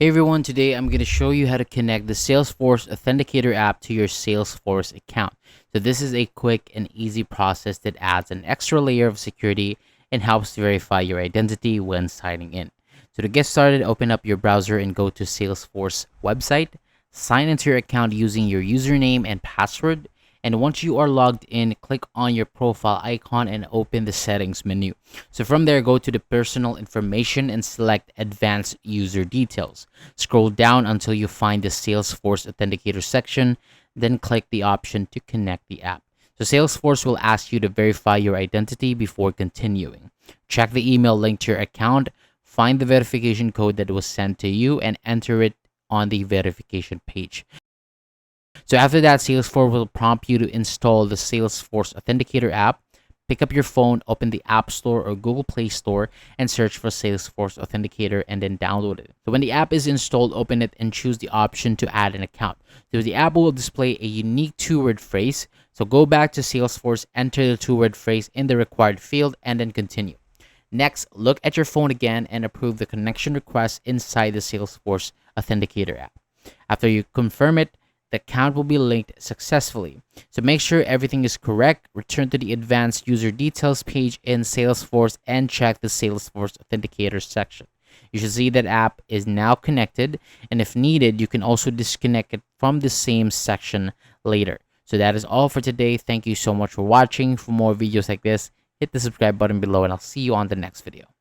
Hey everyone, today I'm going to show you how to connect the Salesforce Authenticator app to your Salesforce account. So this is a quick and easy process that adds an extra layer of security and helps to verify your identity when signing in. So to get started, open up your browser and go to Salesforce website. Sign into your account using your username and password. And once you are logged in, click on your profile icon and open the settings menu. So from there, go to the personal information and select advanced user details. Scroll down until you find the Salesforce Authenticator section, then click the option to connect the app. So Salesforce will ask you to verify your identity before continuing. Check the email linked to your account, find the verification code that was sent to you, and enter it on the verification page. So after that, Salesforce will prompt you to install the Salesforce Authenticator app. Pick up your phone, open the App Store or Google Play Store, and search for Salesforce Authenticator and then download it. So when the app is installed, open it and choose the option to add an account. So the app will display a unique two-word phrase. So go back to Salesforce, enter the two-word phrase in the required field, and then continue. Next, look at your phone again and approve the connection request inside the Salesforce Authenticator app. After you confirm it, the account will be linked successfully. So make sure everything is correct. Return to the advanced user details page in Salesforce and check the Salesforce Authenticator section. You should see that app is now connected, and if needed, you can also disconnect it from the same section later. So that is all for today. Thank you so much for watching. For more videos like this, hit the subscribe button below, and I'll see you on the next video.